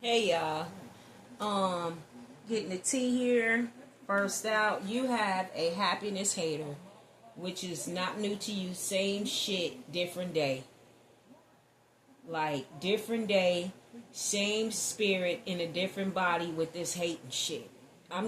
Hey y'all, getting the tea here. First out, you have a happiness hater, which is not new to you. Same shit, different day. Like different day, same spirit in a different body with this hating shit.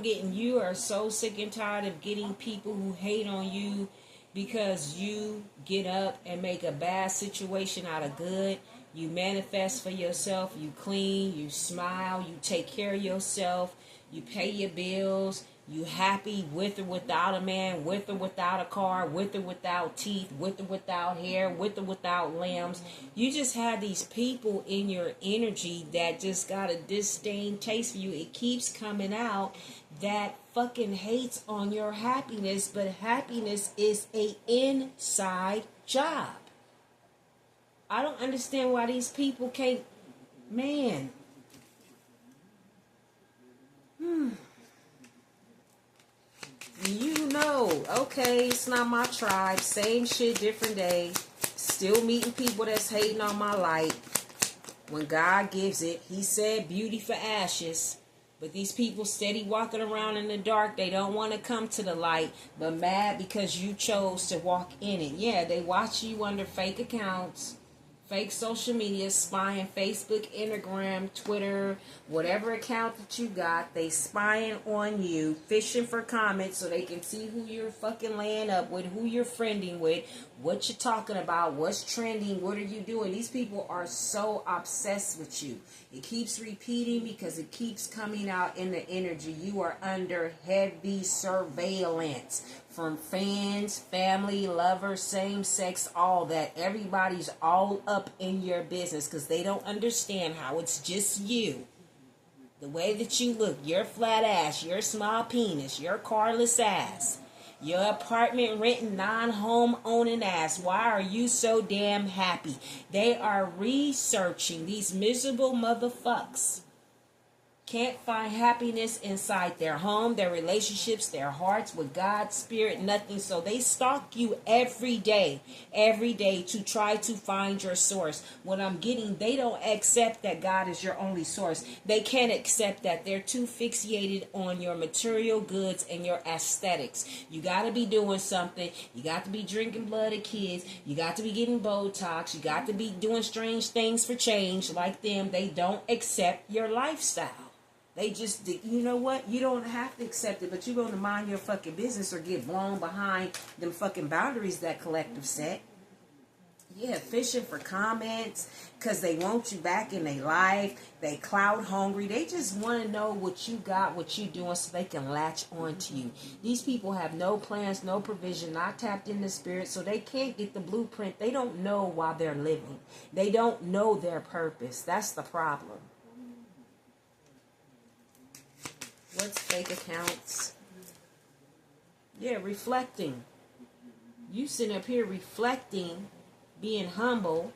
You are so sick and tired of getting people who hate on you because you get up and make a bad situation out of good. You manifest for yourself, you clean, you smile, you take care of yourself, you pay your bills, you happy with or without a man, with or without a car, with or without teeth, with or without hair, with or without limbs. You just have these people in your energy that just got a disdain taste for you. It keeps coming out that fucking hates on your happiness, but happiness is a inside job. I don't understand why these people can't, man. You know, okay, it's not my tribe. Same shit, different day. Still meeting people that's hating on my light. When God gives it, He said beauty for ashes. But these people steady walking around in the dark. They don't want to come to the light, but mad because you chose to walk in it. Yeah, they watch you under fake accounts, fake social media, spying Facebook, Instagram, Twitter, whatever account that you got. They spying on you, fishing for comments so they can see who you're fucking laying up with, who you're friending with, what you're talking about, what's trending, what are you doing. These people are so obsessed with you. It keeps repeating because it keeps coming out in the energy. You are under heavy surveillance from fans, family, lovers, same sex, all that. Everybody's all up in your business because they don't understand how it's just you. The way that you look, your flat ass, your small penis, your carless ass, your apartment renting, non-home owning ass. Why are you so damn happy? They are researching. These miserable motherfuckers can't find happiness inside their home, their relationships, their hearts with God, spirit, nothing. So they stalk you every day to try to find your source. What I'm getting, they don't accept that God is your only source. They can't accept that. They're too fixated on your material goods and your aesthetics. You got to be doing something. You got to be drinking blood of kids. You got to be getting Botox. You got to be doing strange things for change like them. They don't accept your lifestyle. They just, you know what? You don't have to accept it, but you're going to mind your fucking business or get blown behind them fucking boundaries that collective set. Yeah, fishing for comments because they want you back in their life. They clout hungry. They just want to know what you got, what you doing so they can latch on to you. These people have no plans, no provision, not tapped in the spirit, so they can't get the blueprint. They don't know why they're living. They don't know their purpose. That's the problem. What's fake accounts? Yeah, reflecting. You sitting up here reflecting, being humble,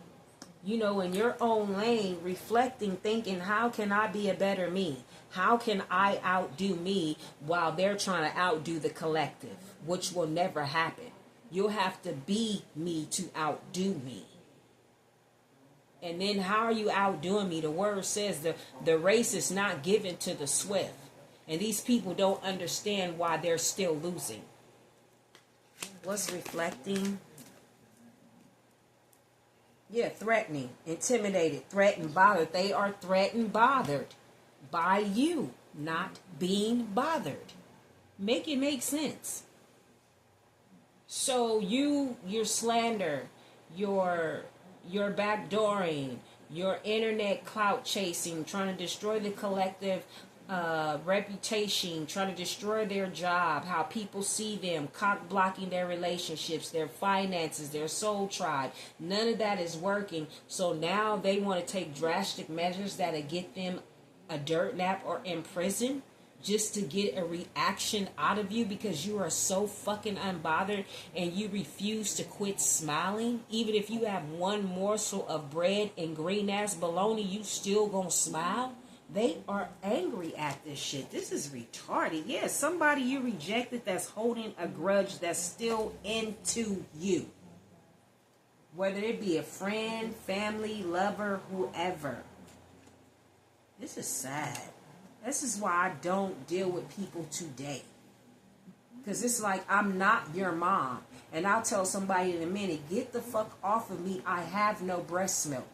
in your own lane, reflecting, thinking, how can I be a better me? How can I outdo me while they're trying to outdo the collective, which will never happen. You'll have to be me to outdo me. And then how are you outdoing me? The word says the race is not given to the swift. And these people don't understand why they're still losing. What's reflecting? Yeah, threatening, intimidated, threatened, bothered. They are threatened, bothered by you not being bothered. Make it make sense. So your slander, your backdooring, your internet clout chasing, trying to destroy the collective reputation, trying to destroy their job, how people see them, cock blocking their relationships, their finances, their soul tribe. None of that is working. So now they want to take drastic measures that'll get them a dirt nap or in prison just to get a reaction out of you because you are so fucking unbothered and you refuse to quit smiling. Even if you have one morsel of bread and green ass bologna, you still gonna smile. They are angry at this shit. This is retarded. Yeah, somebody you rejected that's holding a grudge that's still into you. Whether it be a friend, family, lover, whoever. This is sad. This is why I don't deal with people today. Because it's like, I'm not your mom. And I'll tell somebody in a minute, get the fuck off of me. I have no breast milk.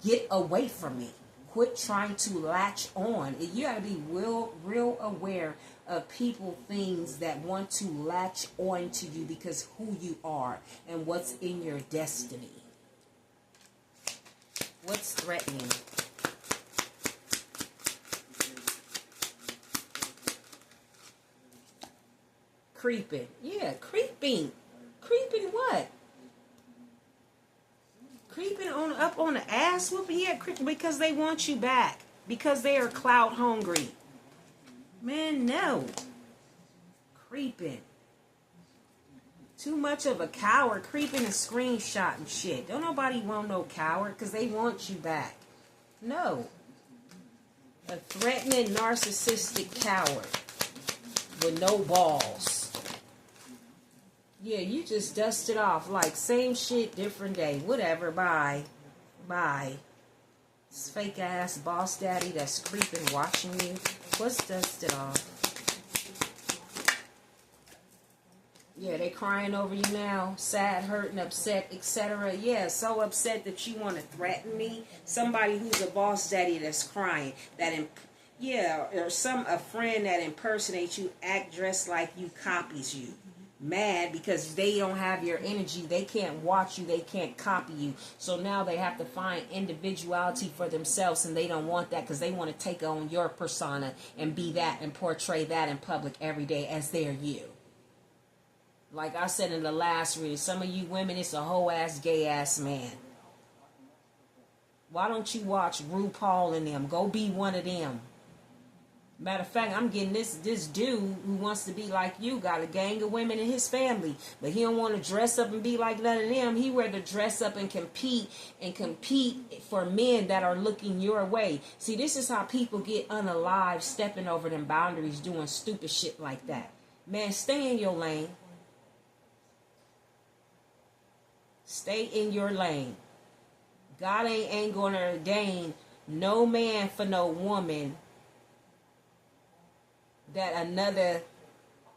Get away from me. Quit trying to latch on. You got to be real aware of people, things that want to latch on to you because who you are and what's in your destiny. What's threatening? Creeping. Yeah, creeping. Creeping what? Creeping up on the ass whooping? Yeah, creeping because they want you back. Because they are clout hungry. Man, no. Creeping. Too much of a coward. Creeping and screenshotting shit. Don't nobody want no coward because they want you back. No. A threatening, narcissistic coward with no balls. Yeah, you just dust it off like same shit, different day. Whatever, bye. Bye. This fake ass boss daddy that's creeping, watching you. Let's dust it off. Yeah, they crying over you now. Sad, hurting, upset, etc. Yeah, so upset that you want to threaten me. Somebody who's a boss daddy that's crying. Yeah, or a friend that impersonates you, act dressed like you, copies you. Mad because they don't have your energy. They can't watch you. They can't copy you. So now they have to find individuality for themselves, and they don't want that because they want to take on your persona and be that and portray that in public every day as they're you. Like I said in the last reading, some of you women, it's a whole ass gay ass man. Why don't you watch RuPaul and them? Go be one of them. Matter of fact, I'm getting this dude who wants to be like you, got a gang of women in his family, but he don't want to dress up and be like none of them. He rather dress up and compete for men that are looking your way. See, this is how people get unalive, stepping over them boundaries, doing stupid shit like that. Man, stay in your lane. Stay in your lane. God ain't going to ordain no man for no woman that another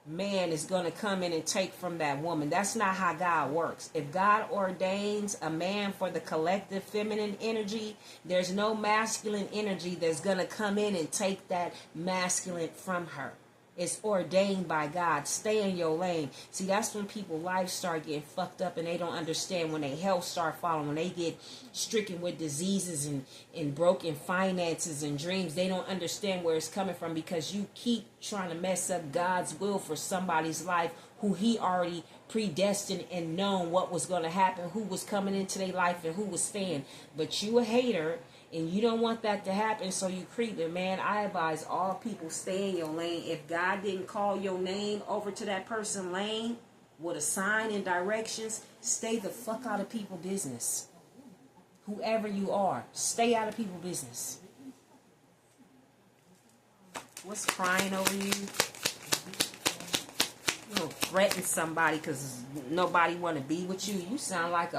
man is going to come in and take from that woman. That's not how God works. If God ordains a man for the collective feminine energy, there's no masculine energy that's going to come in and take that masculine from her. It's ordained by God. Stay in your lane. See, that's when people's lives start getting fucked up and they don't understand, when their health start falling, when they get stricken with diseases and broken finances and dreams. They don't understand where it's coming from because you keep trying to mess up God's will for somebody's life who he already predestined and known what was going to happen, who was coming into their life and who was staying. But you a hater. And you don't want that to happen, so you creeping. Man, I advise all people, stay in your lane. If God didn't call your name over to that person's lane with a sign and directions, stay the fuck out of people's business. Whoever you are, stay out of people's business. What's crying over you? You don't threaten somebody because nobody want to be with you. You sound like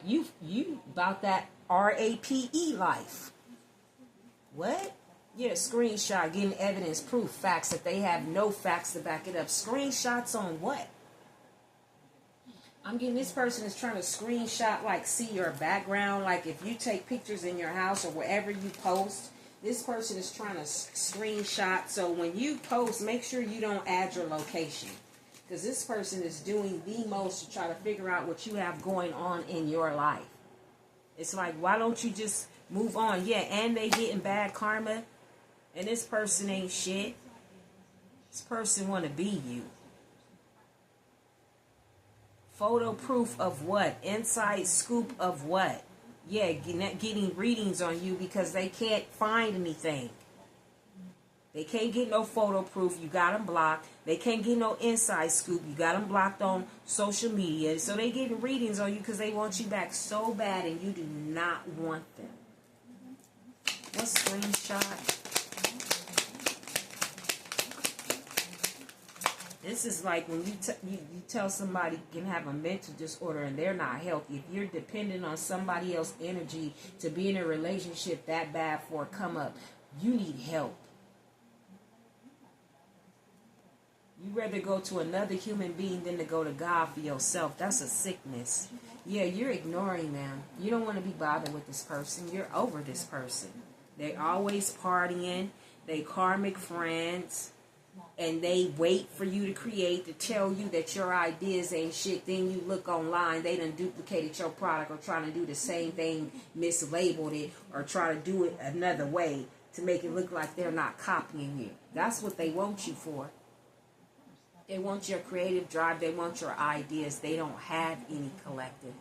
you about that RAPE life. What? Yeah, screenshot, getting evidence, proof, facts that they have no facts to back it up. Screenshots on what? I'm getting this person is trying to screenshot, like see your background. Like if you take pictures in your house or wherever you post, this person is trying to screenshot. So when you post, make sure you don't add your location. Because this person is doing the most to try to figure out what you have going on in your life. It's like, why don't you just move on? Yeah, and they getting bad karma. And this person ain't shit. This person want to be you. Photo proof of what? Inside scoop of what? Yeah, getting readings on you because they can't find anything. They can't get no photo proof. You got them blocked. They can't get no inside scoop. You got them blocked on social media. So they getting readings on you because they want you back so bad and you do not want them. What screenshot? This is like when you tell somebody can have a mental disorder and they're not healthy. If you're dependent on somebody else's energy to be in a relationship that bad for a come up, You need help. You rather go to another human being than to go to God for yourself. That's a sickness. Yeah, you're ignoring them. You don't want to be bothered with this person. You're over this person. They always partying. They karmic friends. And they wait for you to create, to tell you that your ideas ain't shit. Then you look online, they done duplicated your product or trying to do the same thing, mislabeled it, or try to do it another way to make it look like they're not copying you. That's what they want you for. They want your creative drive. They want your ideas. They don't have any collective.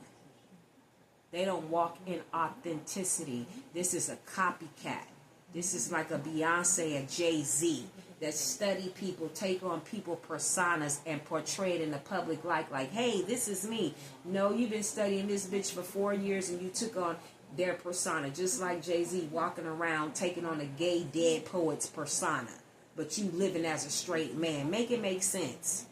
They don't walk in authenticity. This is a copycat. This is like a Beyonce, a Jay-Z that study people, take on people personas and portray it in the public like, hey, this is me. No, you've been studying this bitch for 4 years and you took on their persona. Just like Jay-Z walking around taking on a gay dead poet's persona. But you living as a straight man. Make it make sense.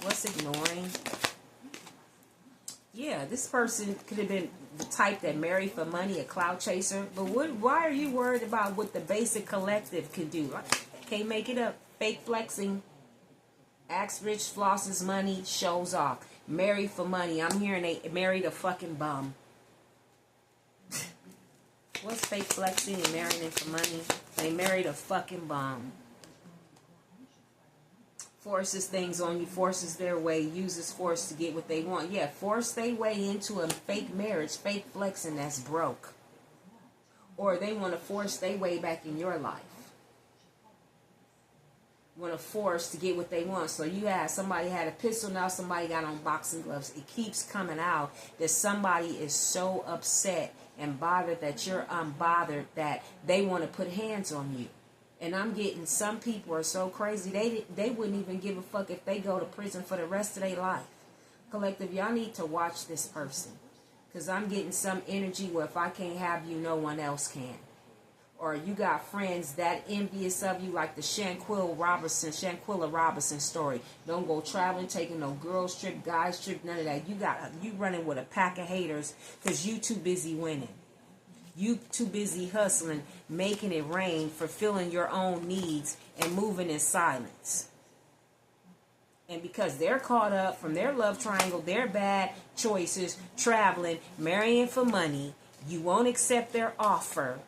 What's ignoring? Yeah, this person could have been the type that married for money, a clout chaser. But why are you worried about what the basic collective can do? Can't make it up. Fake flexing. Acts rich, flosses money, shows off. Married for money. I'm hearing they married a fucking bum. What's fake flexing and marrying for money? They married a fucking bum. Forces things on you, forces their way, uses force to get what they want. Yeah, force their way into a fake marriage, fake flexing that's broke. Or they want to force their way back in your life. Want to force to get what they want. So you had somebody had a pistol, now somebody got on boxing gloves. It keeps coming out that somebody is so upset and bothered that you're unbothered that they want to put hands on you. And I'm getting, some people are so crazy, they wouldn't even give a fuck if they go to prison for the rest of their life. Collective, y'all need to watch this person. Because I'm getting some energy where if I can't have you, no one else can. Or you got friends that envious of you, like the Shanquilla Robinson story. Don't go traveling, taking no girls trip, guys trip, none of that. You running with a pack of haters because you too busy winning. You too busy hustling, making it rain, fulfilling your own needs, and moving in silence. And because they're caught up from their love triangle, their bad choices, traveling, marrying for money, you won't accept their offer.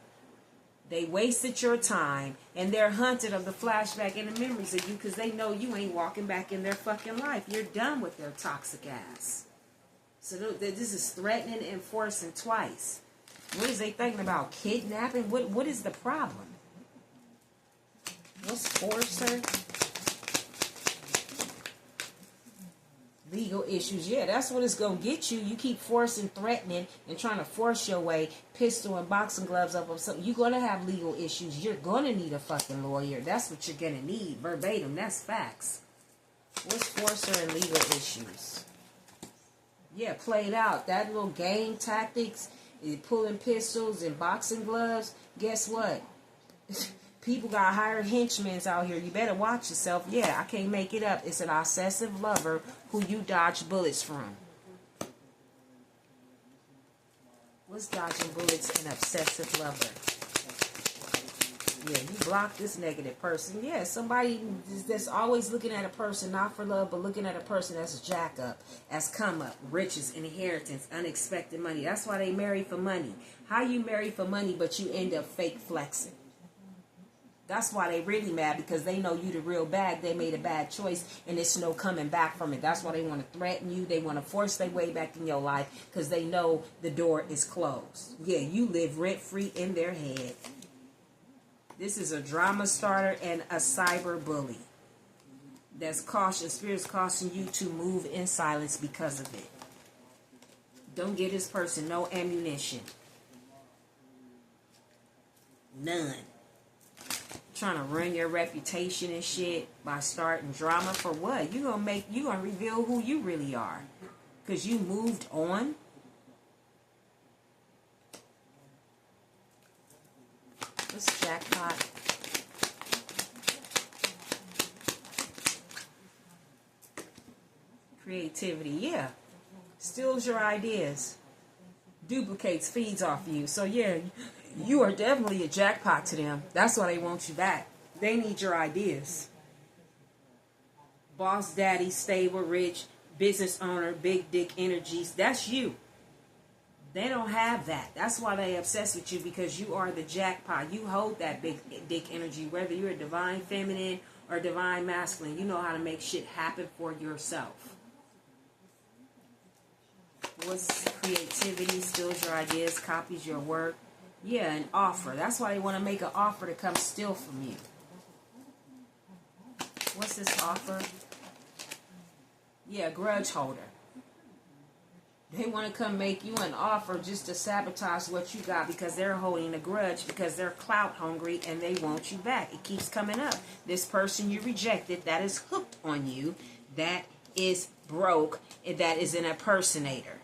They wasted your time, and they're hunted of the flashback and the memories of you because they know you ain't walking back in their fucking life. You're done with their toxic ass. So this is threatening and forcing twice. What is they thinking about? Kidnapping? What is the problem? What's forcer? Legal issues. Yeah, that's what it's going to get you. You keep forcing, threatening, and trying to force your way, pistol and boxing gloves up or something. You're going to have legal issues. You're going to need a fucking lawyer. That's what you're going to need. Verbatim. That's facts. What's forcer and legal issues? Yeah, played out. That little game tactics, pulling pistols and boxing gloves. Guess what? People got hired henchmen out here. You better watch yourself. Yeah, I can't make it up. It's an obsessive lover who you dodge bullets from. What's dodging bullets an obsessive lover? Yeah, you block this negative person. Yeah, somebody that's always looking at a person not for love, but looking at a person as a jack up, as come up, riches, inheritance, unexpected money. That's why they marry for money. How you marry for money, but you end up fake flexing? That's why they really mad, because they know you the real bag. They made a bad choice, and it's no coming back from it. That's why they want to threaten you. They want to force their way back in your life, because they know the door is closed. Yeah, you live rent-free in their head. This is a drama starter and a cyber bully. That's caution. Spirit's caution you to move in silence because of it. Don't give this person no ammunition. None. Trying to ruin your reputation and shit by starting drama for what? You gonna reveal who you really are because you moved on. What's jackpot? Creativity, yeah. Steals your ideas. duplicates, feeds off you. So yeah, you are definitely a jackpot to them. That's why they want you back. They need your ideas. Boss daddy, stable, rich, business owner, big dick energies. That's you. They don't have that. That's why they obsessed with you, because you are the jackpot. You hold that big dick energy, whether you're a divine feminine or divine masculine. You know how to make shit happen for yourself. What's creativity? Steals your ideas, copies your work. Yeah, an offer. That's why they want to make an offer to come steal from you. What's this offer? Yeah, grudge holder. They want to come make you an offer just to sabotage what you got, because they're holding a grudge, because they're clout hungry and they want you back. It keeps coming up. This person you rejected, that is hooked on you, that is broke, that is an impersonator.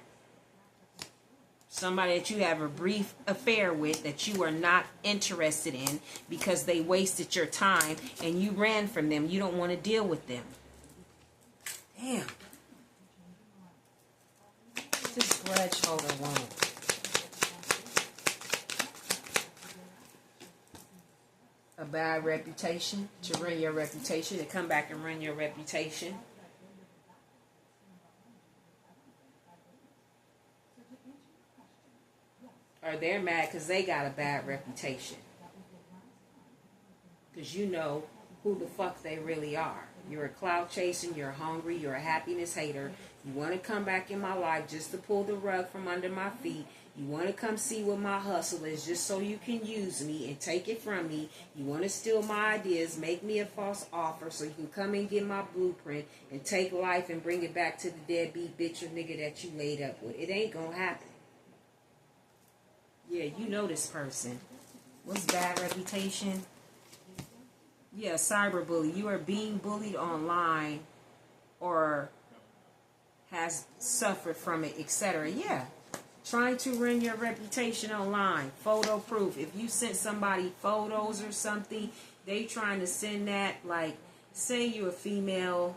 Somebody that you have a brief affair with that you are not interested in because they wasted your time and you ran from them. You don't want to deal with them. Damn. This grudge holder woman. A bad reputation, to ruin your reputation, to come back and ruin your reputation. Or they're mad because they got a bad reputation. Because you know who the fuck they really are. You're a cloud chasing, you're hungry, you're a happiness hater. You want to come back in my life just to pull the rug from under my feet. You want to come see what my hustle is just so you can use me and take it from me. You want to steal my ideas, make me a false offer so you can come and get my blueprint and take life and bring it back to the deadbeat bitch or nigga that you laid up with. It ain't gonna happen. Yeah, you know this person. What's bad reputation? Yeah, cyberbully. You are being bullied online or has suffered from it, etc. Yeah. Trying to ruin your reputation online. Photo proof. If you sent somebody photos or something, they trying to send that, like, say you're a female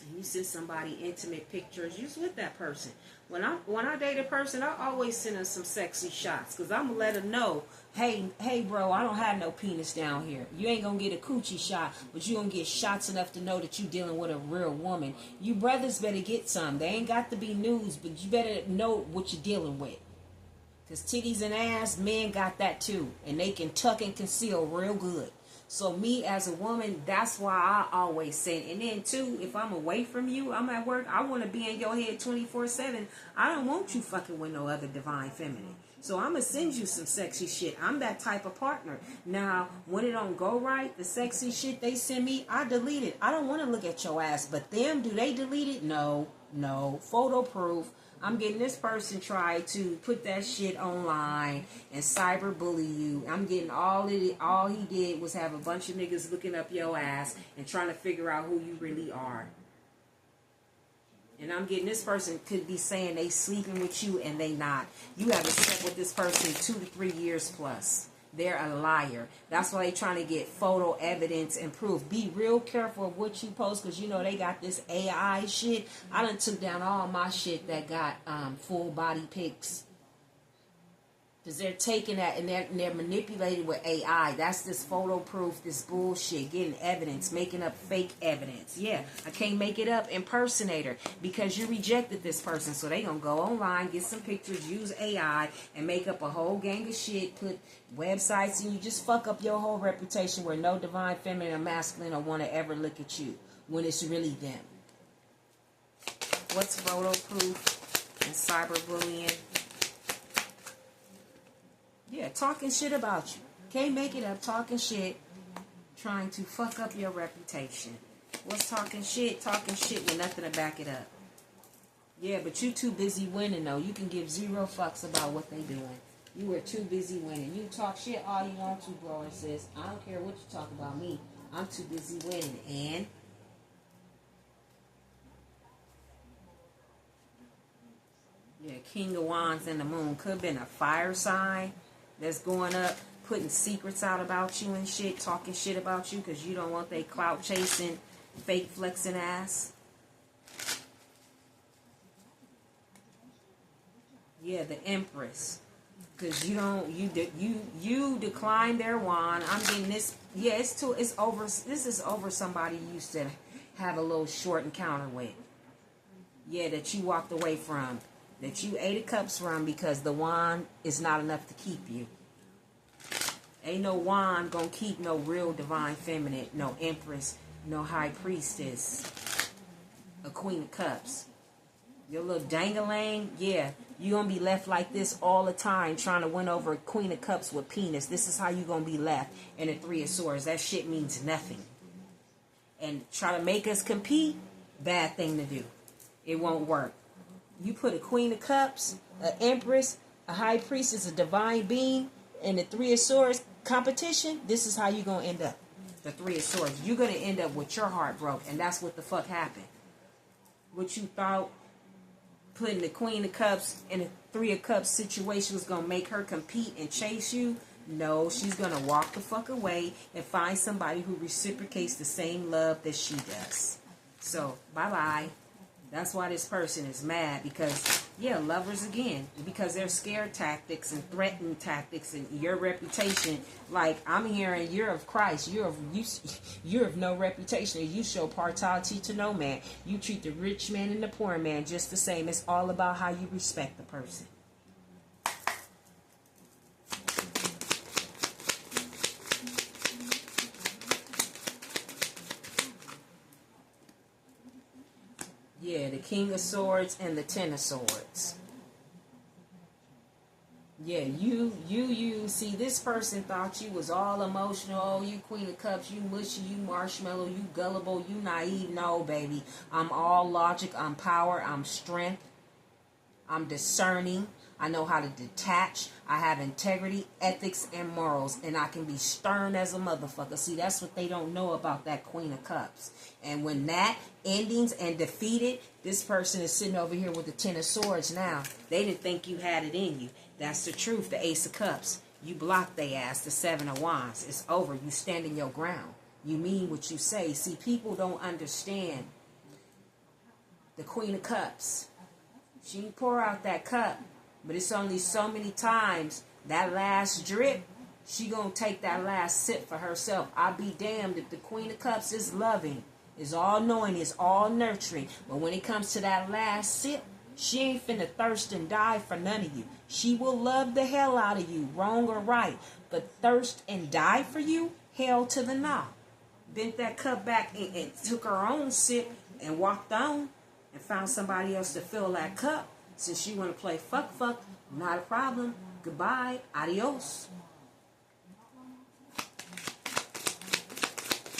and you send somebody intimate pictures, you with that person. When I date a person, I always send her some sexy shots, because I'm going to let her know, hey bro, I don't have no penis down here. You ain't going to get a coochie shot, but you going to get shots enough to know that you dealing with a real woman. You brothers better get some. They ain't got to be news, but you better know what you're dealing with. Because titties and ass, men got that too. And they can tuck and conceal real good. So me as a woman, that's why I always say. And then too, if I'm away from you, I'm at work, I want to be in your head 24/7. I don't want you fucking with no other divine feminine. So I'm going to send you some sexy shit. I'm that type of partner. Now, when it don't go right, the sexy shit they send me, I delete it. I don't want to look at your ass. But them, do they delete it? No. Photo proof. I'm getting this person try to put that shit online and cyberbully you. I'm getting all he did was have a bunch of niggas looking up your ass and trying to figure out who you really are. And I'm getting this person could be saying they sleeping with you and they not. You haven't slept with this person 2 to 3 years plus. They're a liar. That's why they trying to get photo evidence and proof. Be real careful of what you post, because you know they got this AI shit. I done took down all my shit that got full body pics. Because they're taking that and they're manipulating with AI. That's this photo proof, this bullshit, getting evidence, making up fake evidence. Yeah, I can't make it up. Impersonator, because you rejected this person. So they gonna go online, get some pictures, use AI, and make up a whole gang of shit, put websites, and you just fuck up your whole reputation where no divine feminine or masculine will want to ever look at you when it's really them. What's photo proof and cyberbullying? Yeah, talking shit about you. Can't make it up. Talking shit. Trying to fuck up your reputation. What's talking shit? Talking shit with nothing to back it up. Yeah, but you too busy winning, though. You can give 0 fucks about what they doing. You are too busy winning. You talk shit all you want to, bro and sis. I don't care what you talk about me. I'm too busy winning. And yeah, King of Wands and the Moon. Could have been a fire sign that's going up, putting secrets out about you and shit, talking shit about you because you don't want they clout chasing, fake flexing ass. Yeah, the Empress. Because you declined their wand. I'm getting this. Yeah, it's over. This is over somebody you used to have a little short encounter with. Yeah, that you walked away from. That you 8 of Cups from because the wand is not enough to keep you. Ain't no wand gonna keep no real divine feminine, no Empress, no High Priestess, a Queen of Cups. Your little dangling, yeah, you gonna be left like this all the time trying to win over a Queen of Cups with penis. This is how you gonna be left. And a 3 of Swords. That shit means nothing. And try to make us compete, bad thing to do. It won't work. You put a Queen of Cups, an Empress, a High Priestess, a divine being, and the 3 of Swords competition, this is how you gonna end up. The 3 of Swords. You're gonna end up with your heart broke, and that's what the fuck happened. What you thought putting the Queen of Cups in a 3 of Cups situation was going to make her compete and chase you? No, she's going to walk the fuck away and find somebody who reciprocates the same love that she does. So, bye-bye. That's why this person is mad because, yeah, lovers again. Because they're scare tactics and threatening tactics and your reputation. Like, I'm hearing you're of Christ. You're of no reputation. You show partiality to no man. You treat the rich man and the poor man just the same. It's all about how you respect the person. Yeah, the King of Swords and the 10 of Swords. Yeah, you see, this person thought you was all emotional. Oh, you Queen of Cups, you mushy, you marshmallow, you gullible, you naive. No, baby. I'm all logic, I'm power, I'm strength. I'm discerning. I know how to detach. I have integrity, ethics, and morals. And I can be stern as a motherfucker. See, that's what they don't know about that Queen of Cups. And when that endings and defeated, this person is sitting over here with the 10 of Swords now. They didn't think you had it in you. That's the truth. The Ace of Cups. You blocked they ass. The 7 of Wands. It's over. You stand in your ground. You mean what you say. See, people don't understand the Queen of Cups. She can pour out that cup, but it's only so many times that last drip, she gonna take that last sip for herself. I'll be damned if the Queen of Cups is loving, is all knowing, is all nurturing. But when it comes to that last sip, she ain't finna thirst and die for none of you. She will love the hell out of you, wrong or right. But thirst and die for you, hell to the no. Bent that cup back and took her own sip and walked on. And found somebody else to fill that cup. Since you want to play fuck, not a problem. Goodbye. Adios.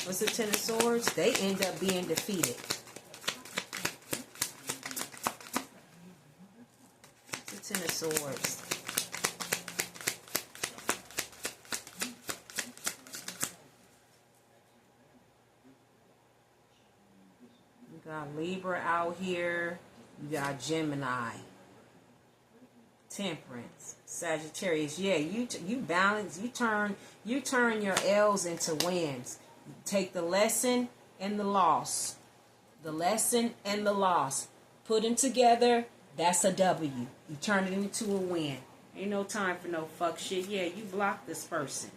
What's the 10 of Swords? They end up being defeated. What's the 10 of Swords? You got Libra out here. You got Gemini. Temperance. Sagittarius. Yeah, you balance. You turn your L's into wins. You take the lesson and the loss. The lesson and the loss. Put them together. That's a W. You turn it into a win. Ain't no time for no fuck shit. Yeah, you blocked this person.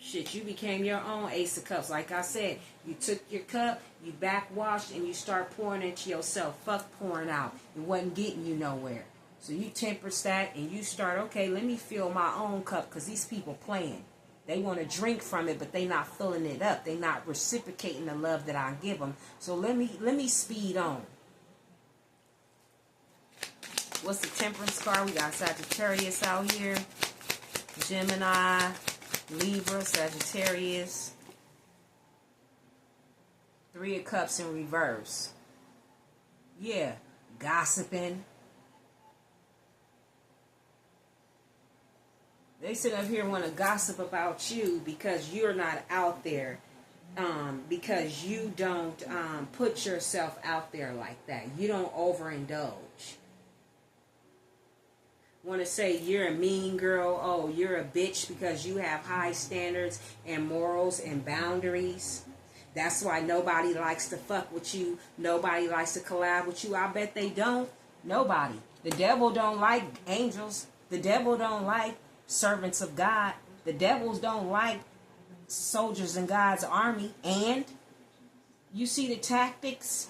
Shit, you became your own Ace of Cups. Like I said, you took your cup, you backwashed, and you start pouring into yourself. Fuck pouring out. It wasn't getting you nowhere. So you tempers that, and you start, okay, let me fill my own cup, because these people playing. They want to drink from it, but they not filling it up. They not reciprocating the love that I give them. So let me speed on. What's the Temperance card? We got Sagittarius out here. Gemini. Libra, Sagittarius, 3 of Cups in reverse. Yeah, gossiping. They sit up here and want to gossip about you because you're not out there. Because you don't put yourself out there like that. You don't overindulge. Want to say you're a mean girl, oh, you're a bitch because you have high standards and morals and boundaries. That's why nobody likes to fuck with you. Nobody likes to collab with you. I bet they don't. Nobody. The devil don't like angels. The devil don't like servants of God. The devils don't like soldiers in God's army. And you see the tactics,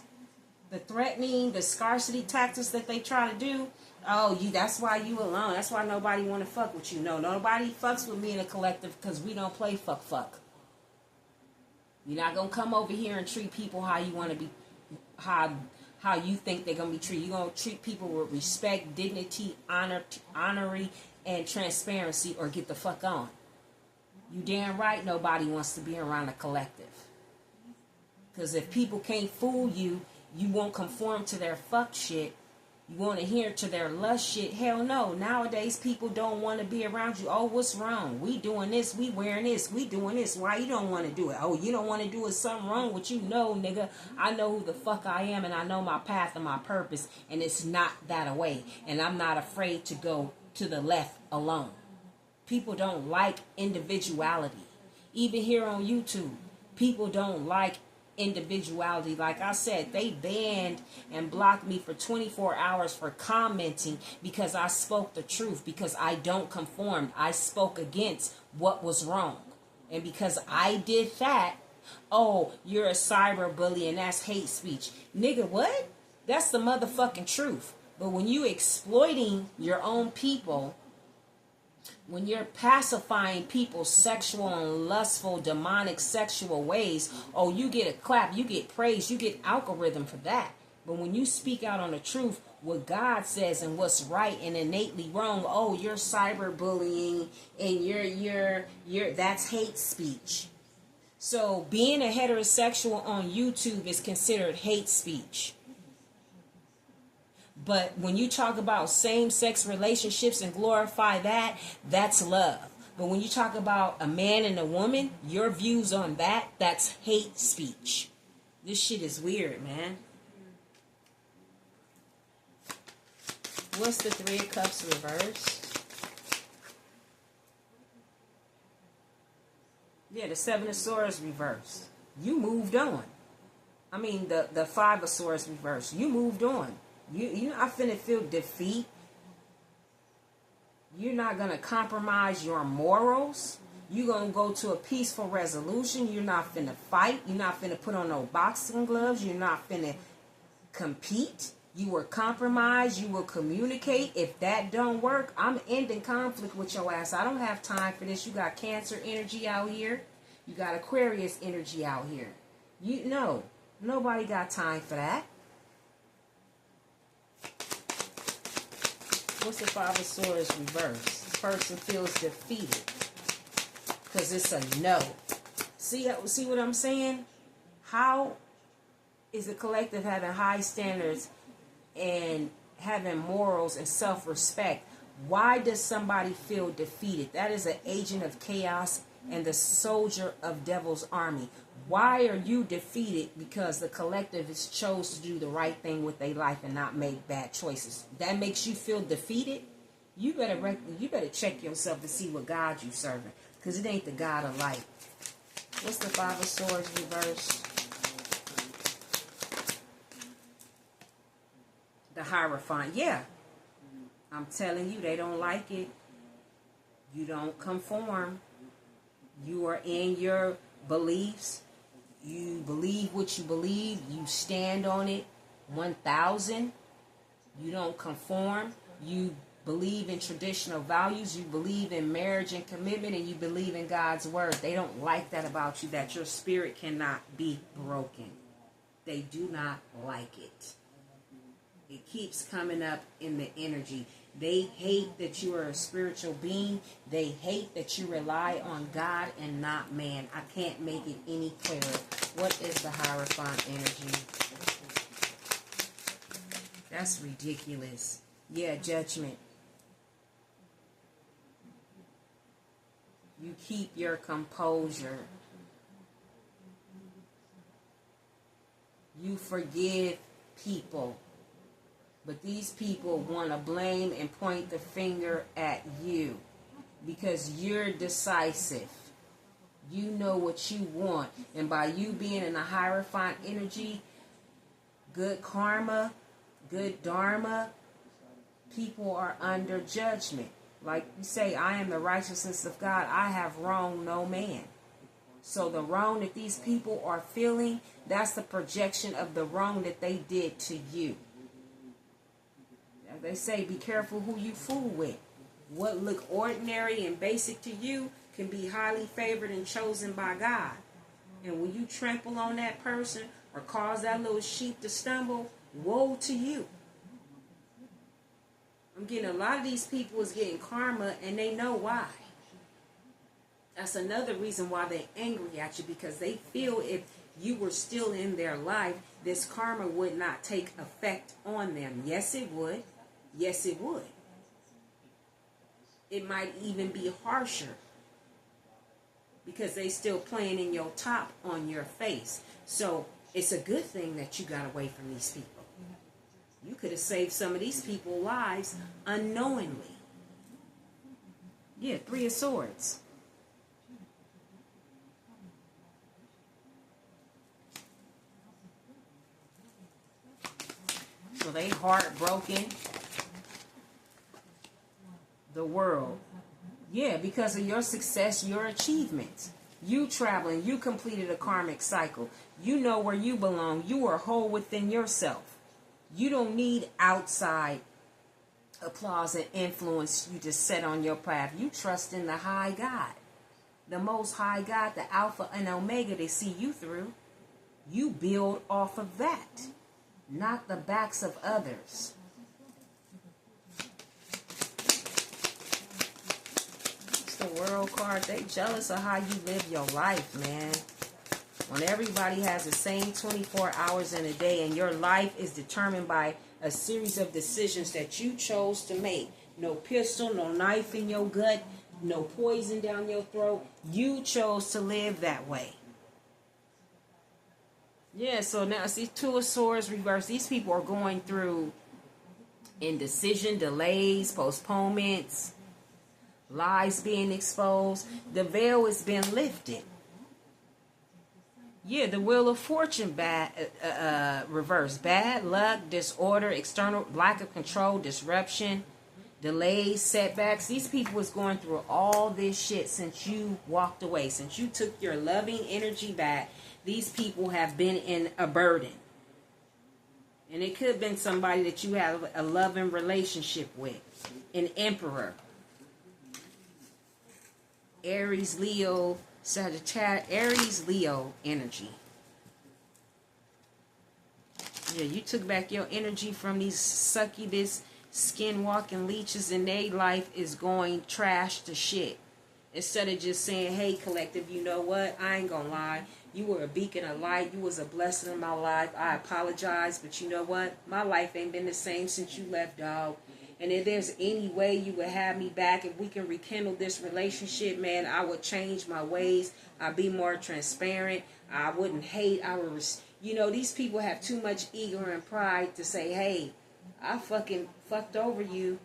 the threatening, the scarcity tactics that they try to do. Oh, that's why you alone. That's why nobody want to fuck with you. No, nobody fucks with me in a collective because we don't play fuck. You're not going to come over here and treat people how you want to be, how you think they're going to be treated. You're going to treat people with respect, dignity, honorary, and transparency, or get the fuck on. You damn right nobody wants to be around a collective. Because if people can't fool you, you won't conform to their fuck shit. You won't adhere to their lust shit. Hell no. Nowadays, people don't want to be around you. Oh, what's wrong? We doing this. We wearing this. We doing this. Why you don't want to do it? Oh, you don't want to do it. Something wrong with you? No, nigga. I know who the fuck I am, and I know my path and my purpose, and it's not that away. And I'm not afraid to go to the left alone. People don't like individuality. Even here on YouTube, people don't like individuality. Like I said, they banned and blocked me for 24 hours for commenting because I spoke the truth, because I don't conform. I spoke against what was wrong. And because I did that, oh, you're a cyber bully and that's hate speech. Nigga, what? That's the motherfucking truth. But when you exploiting your own people, when you're pacifying people's sexual and lustful, demonic sexual ways, oh, you get a clap, you get praise, you get algorithm for that. But when you speak out on the truth, what God says and what's right and innately wrong, oh, you're cyberbullying and you're that's hate speech. So being a heterosexual on YouTube is considered hate speech. But when you talk about same-sex relationships and glorify that, that's love. But when you talk about a man and a woman, your views on that, that's hate speech. This shit is weird, man. What's the Three of Cups reversed? Yeah, the Seven of Swords reversed. You moved on. I mean, the Five of Swords reversed. You moved on. You're not finna feel defeat. You're not going to compromise your morals. You're going to go to a peaceful resolution. You're not finna fight. You're not finna put on no boxing gloves. You're not finna compete. You will compromise. You will communicate. If that don't work, I'm ending conflict with your ass. I don't have time for this. You got Cancer energy out here. You got Aquarius energy out here. Nobody got time for that. What's the Five of Swords reversed? This person feels defeated because it's a no. See what I'm saying? How is the collective having high standards and having morals and self-respect? Why does somebody feel defeated? That is an agent of chaos and the soldier of devil's army. Why are you defeated? Because the collective has chose to do the right thing with their life and not make bad choices. That makes you feel defeated. You better check yourself to see what God you serving, because it ain't the God of light. What's the Five of Swords reversed? The Hierophant. Yeah, I'm telling you, they don't like it. You don't conform. You are in your beliefs. You believe what you believe. You stand on it 1,000. You don't conform. You believe in traditional values. You believe in marriage and commitment, and you believe in God's word. They don't like that about you, that your spirit cannot be broken. They do not like it. It keeps coming up in the energy. They hate that you are a spiritual being. They hate that you rely on God and not man. I can't make it any clearer. What is the Hierophant energy? That's ridiculous. Yeah, judgment. You keep your composure. You forgive people. But these people want to blame and point the finger at you because you're decisive. You know what you want. And by you being in a Hierophant energy, good karma, good dharma, People are under judgment. Like you say, I am the righteousness of God. I have wronged no man. So the wrong that these people are feeling, that's the projection of the wrong that they did to you. They say, be careful who you fool with. What look ordinary and basic to you can be highly favored and chosen by God. And when you trample on that person or cause that little sheep to stumble, woe to you. I'm getting a lot of these people is getting karma, and they know why. That's another reason why they're angry at you, because they feel if you were still in their life, this karma would not take effect on them. Yes, it would. Yes, it would. It might even be harsher because they still playing in your top on your face. So it's a good thing that you got away from these people. You could have saved some of these people's lives unknowingly. Yeah, 3 of Swords. So they heartbroken. The world. Yeah, because of your success, your achievements. You traveling, you completed a karmic cycle. You know where you belong. You are whole within yourself. You don't need outside applause and influence you to set on your path. You trust in the high God. The most high God, the Alpha and Omega, to see you through. You build off of that, not the backs of others. It's the World card. They jealous of how you live your life, man. When everybody has the same 24 hours in a day and your life is determined by a series of decisions that you chose to make. No pistol, no knife in your gut, no poison down your throat. You chose to live that way. Yeah, so now see 2 of Swords reversed. These people are going through indecision, delays, postponements, lies being exposed. The veil has been lifted. Yeah, the Wheel of Fortune reverse. Bad luck, disorder, external lack of control, disruption, delays, setbacks. These people was going through all this shit since you walked away. Since you took your loving energy back, these people have been in a burden. And it could have been somebody that you have a loving relationship with. An Emperor. Aries, Leo, Sagittarius, Aries, Leo energy. Yeah, you took back your energy from these succubus, skin-walking leeches, and their life is going trash to shit. Instead of just saying, hey, collective, you know what? I ain't gonna lie. You were a beacon of light. You was a blessing in my life. I apologize, but you know what? My life ain't been the same since you left, dog. And if there's any way you would have me back, if we can rekindle this relationship, man, I would change my ways. I'd be more transparent. I wouldn't hate. I would, you know, these people have too much ego and pride to say, hey, I fucking fucked over you.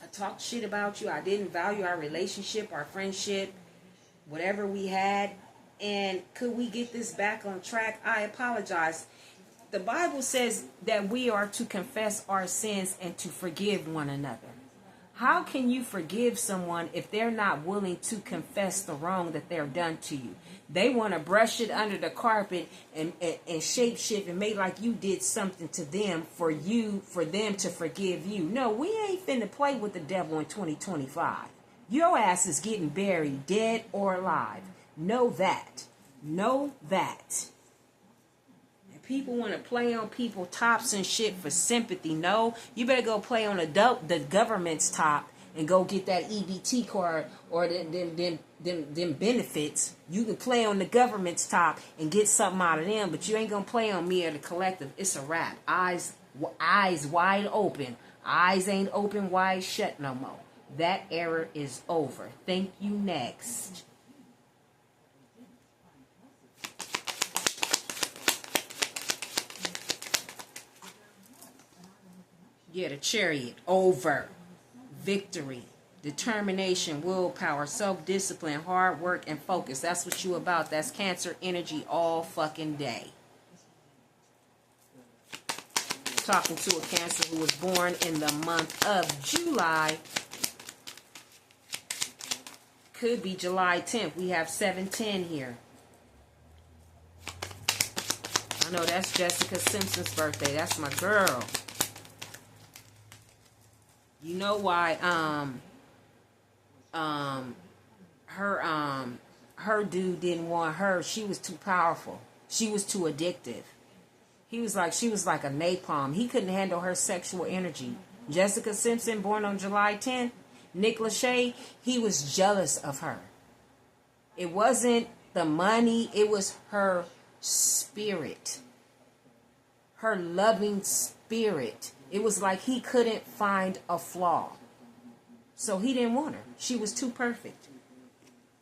I talked shit about you. I didn't value our relationship, our friendship, whatever we had. And could we get this back on track? I apologize. The Bible says that we are to confess our sins and to forgive one another. How can you forgive someone if they're not willing to confess the wrong that they're done to you? They want to brush it under the carpet and shape shift and make like you did something to them for them to forgive you. No, we ain't finna play with the devil in 2025. Your ass is getting buried, dead or alive. Know that. Know that. People want to play on people's tops and shit for sympathy. No, you better go play on the government's top and go get that EBT card or them benefits. You can play on the government's top and get something out of them, but you ain't gonna play on me or the collective. It's a wrap. Eyes wide open. Eyes ain't open, wide shut no more. That era is over. Thank you. Next. Yeah, the Chariot. Over. Victory. Determination, willpower, self-discipline, hard work, and focus. That's what you about. That's Cancer energy all fucking day. talking to a Cancer who was born in the month of July. Could be July 10th. We have 710 here. I know that's Jessica Simpson's birthday. That's my girl. You know why her dude didn't want her. She was too powerful. She was too addictive. She was like a napalm. He couldn't handle her sexual energy. Jessica Simpson, born on July 10th. Nick Lachey, he was jealous of her. It wasn't the money, it was her spirit. Her loving spirit. It was like he couldn't find a flaw. So he didn't want her. She was too perfect.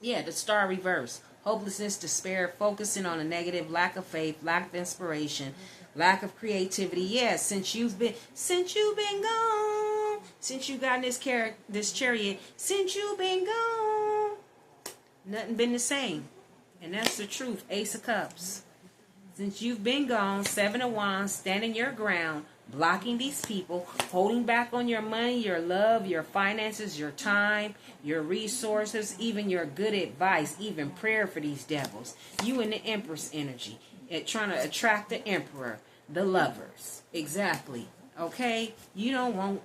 Yeah, the star reverse. Hopelessness, despair, focusing on a negative, lack of faith, lack of inspiration, lack of creativity. Yeah, since you've been gone, since you got in this chariot, since you've been gone, nothing been the same. And that's the truth. Ace of Cups. Since you've been gone, Seven of Wands, standing your ground, blocking these people, holding back on your money, your love, your finances, your time, your resources, even your good advice, even prayer for these devils. You in the Empress energy, trying to attract the Emperor, the lovers. Exactly. Okay? You don't want,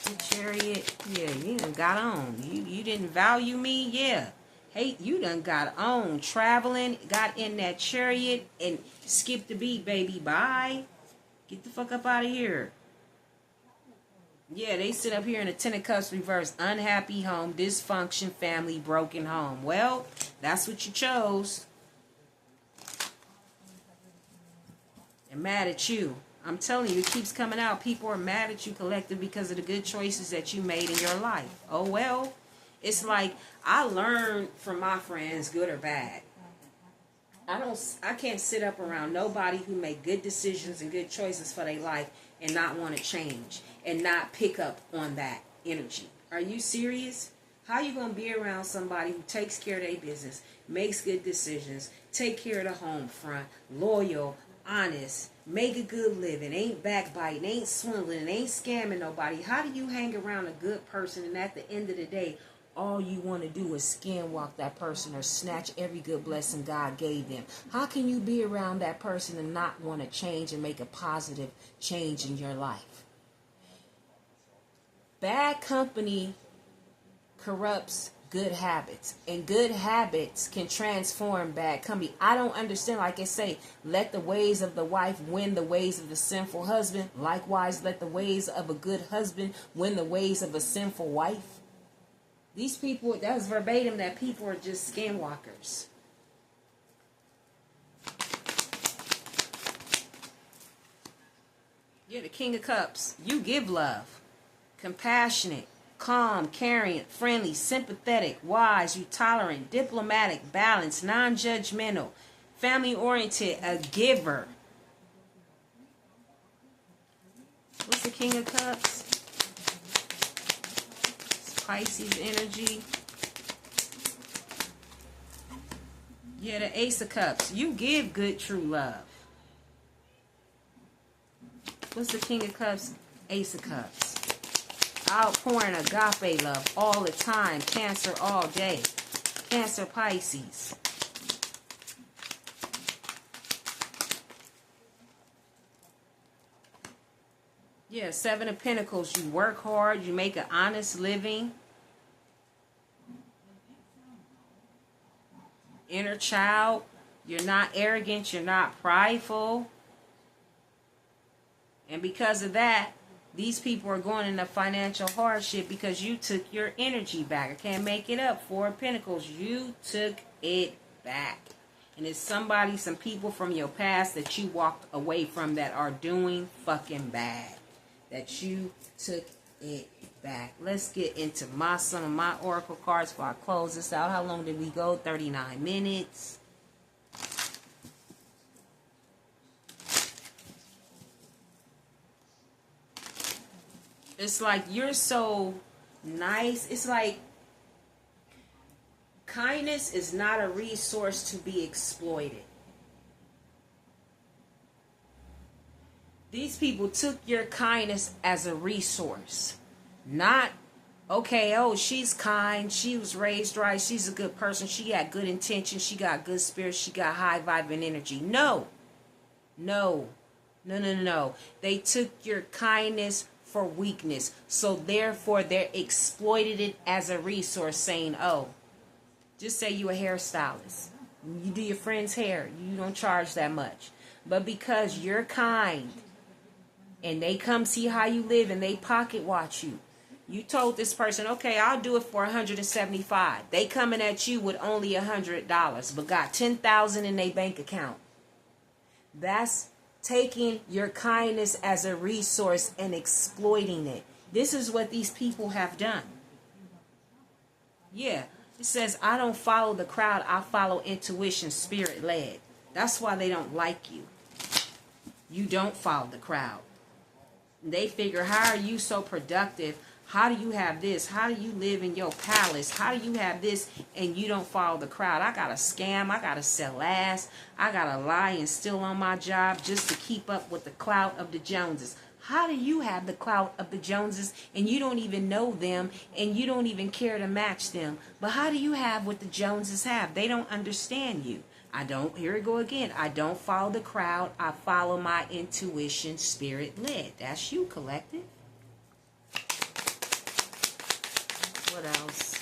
The Chariot, yeah, you done got on. You didn't value me, yeah. Hey, you done got on. Traveling, got in that chariot, and skipped the beat, baby. Bye. Get the fuck up out of here. Yeah, they sit up here in the Ten of Cups reverse. Unhappy home, dysfunction, family, broken home. Well, that's what you chose. They're mad at you. I'm telling you, it keeps coming out. People are mad at you collective because of the good choices that you made in your life. Oh, well. It's like, I learned from my friends, good or bad. I can't sit up around nobody who make good decisions and good choices for their life and not want to change and not pick up on that energy. Are you serious? How you going to be around somebody who takes care of their business, makes good decisions, take care of the home front, loyal, honest, make a good living, ain't backbiting, ain't swindling, ain't scamming nobody? How do you hang around a good person and at the end of the day, all you want to do is skinwalk that person or snatch every good blessing God gave them? How can you be around that person and not want to change and make a positive change in your life? Bad company corrupts good habits, and good habits can transform bad company. I don't understand. Like I say, let the ways of the wife win the ways of the sinful husband. Likewise, let the ways of a good husband win the ways of a sinful wife. These people, that was verbatim, that people are just skinwalkers. You're the King of Cups. You give love. Compassionate, calm, caring, friendly, sympathetic, wise, you tolerant, diplomatic, balanced, non-judgmental, family-oriented, a giver. What's the King of Cups? Pisces energy. Yeah, the Ace of Cups. You give good, true love. What's the King of Cups? Ace of Cups. Outpouring agape love all the time. Cancer all day. Cancer, Pisces. Yeah, Seven of Pentacles. You work hard. You make an honest living. Inner child. You're not arrogant. You're not prideful. And because of that, these people are going into financial hardship because you took your energy back. I can't make it up. Four of Pentacles. You took it back. And it's somebody, some people from your past that you walked away from that are doing fucking bad. That you took it back. Let's get into some of my oracle cards before I close this out. How long did we go? 39 minutes. It's like you're so nice. It's like Kindness is not a resource to be exploited. These people took your kindness as a resource. Not, okay, oh, she's kind, she was raised right, she's a good person, she got good intentions, she got good spirit, she got high vibing energy. No. No. No, no, no, no. They took your kindness for weakness. So therefore, they're exploited it as a resource, saying, oh, just say you a hairstylist. You do your friend's hair. You don't charge that much. But because you're kind, and they come see how you live, and they pocket watch you, you told this person, okay, I'll do it for $175. They coming at you with only $100, but got $10,000 in their bank account. That's taking your kindness as a resource and exploiting it. This is what these people have done. Yeah, it says, I don't follow the crowd. I follow intuition, spirit led. That's why they don't like you. You don't follow the crowd. They figure, how are you so productive? How do you have this? How do you live in your palace? How do you have this and you don't follow the crowd? I got to scam. I got to sell ass. I got to lie and steal on my job just to keep up with the clout of the Joneses. How do you have the clout of the Joneses and you don't even know them and you don't even care to match them? But how do you have what the Joneses have? They don't understand you. Here we go again. I don't follow the crowd. I follow my intuition, spirit led. That's you, collective. What else?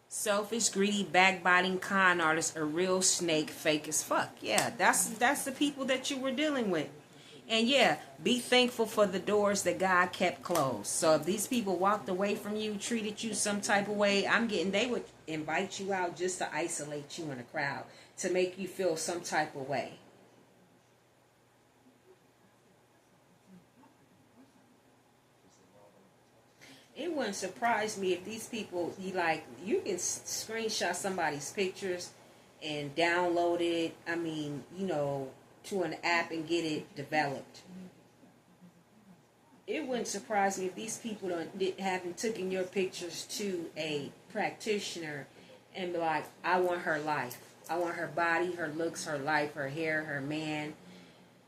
Selfish, greedy, backbiting, con artist, a real snake, fake as fuck. Yeah, that's the people that you were dealing with. And yeah, be thankful for the doors that God kept closed. So if these people walked away from you, treated you some type of way, they would invite you out just to isolate you in a crowd, to make you feel some type of way. It wouldn't surprise me if these people, you can screenshot somebody's pictures and download it, to an app and get it developed. It wouldn't surprise me if these people haven't taken your pictures to a practitioner and be like, I want her life. I want her body, her looks, her life, her hair, her man.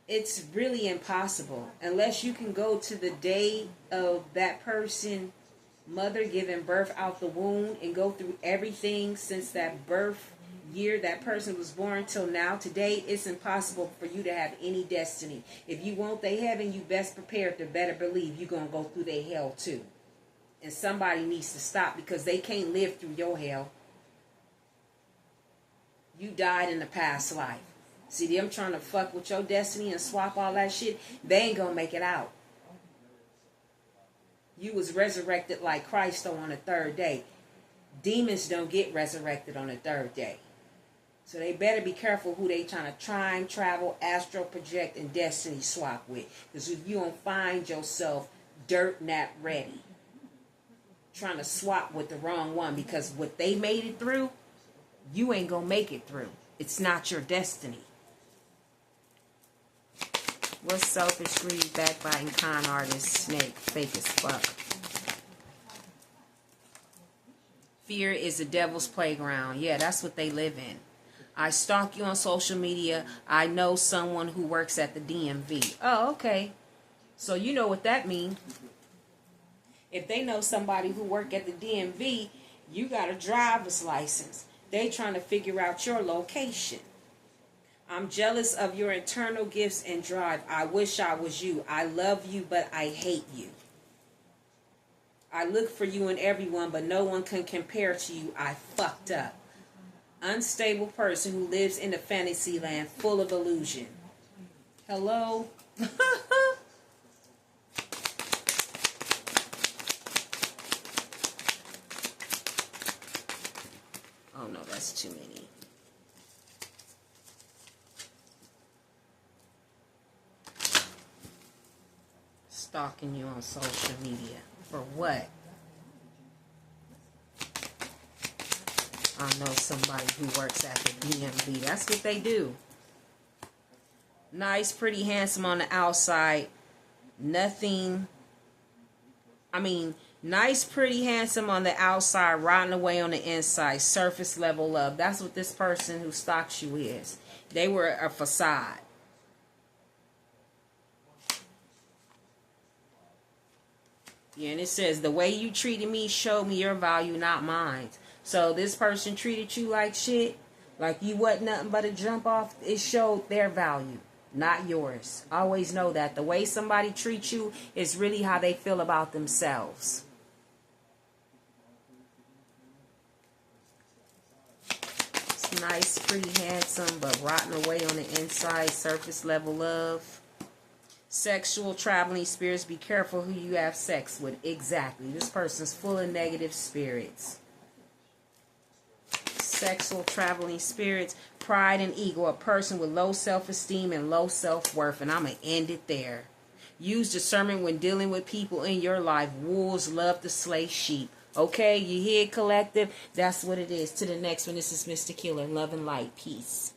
It's really impossible unless you can go to the day of that person, mother giving birth out the womb, and go through everything since that birth year that person was born till now. Today, it's impossible for you to have any destiny. If you want their heaven, you best prepare to better believe you're going to go through their hell too. And somebody needs to stop, because they can't live through your hell. You died in the past life. See, them trying to fuck with your destiny and swap all that shit, they ain't gonna make it out. You was resurrected like Christ on the third day. Demons don't get resurrected on the third day. So they better be careful who they trying to time, travel, astral project, and destiny swap with. Because if you don't find yourself dirt nap ready, trying to swap with the wrong one, because what they made it through, you ain't gonna make it through. It's not your destiny. What's selfish, greedy, backbiting, con artist, snake, fake as fuck? Fear is the devil's playground. Yeah, that's what they live in. I stalk you on social media. I know someone who works at the DMV. Oh, okay. So you know what that means. If they know somebody who work at the DMV, you got a driver's license. They trying to figure out your location. I'm jealous of your internal gifts and drive. I wish I was you. I love you, but I hate you. I look for you in everyone, but no one can compare to you. I fucked up. Unstable person who lives in a fantasy land full of illusion. Hello? Oh no, that's too many. Stalking you on social media. For what? I know somebody who works at the DMV. That's what they do. Nice, pretty, handsome on the outside. Nothing. Nice, pretty, handsome on the outside, rotten away on the inside. Surface level love. That's what this person who stalks you is. They were a facade. Yeah, and it says, the way you treated me showed me your value, not mine. So this person treated you like shit, like you wasn't nothing but a jump off. It showed their value, not yours. Always know that. The way somebody treats you is really how they feel about themselves. It's nice, pretty, handsome, but rotten away on the inside. Surface level love. Sexual traveling spirits. Be careful who you have sex with. Exactly. This person's full of negative spirits. Sexual traveling spirits. Pride and ego. A person with low self-esteem and low self-worth. And I'm going to end it there. Use discernment when dealing with people in your life. Wolves love to slay sheep. Okay, you hear, collective? That's what it is. To the next one. This is Mr. Killer. Love and light. Peace.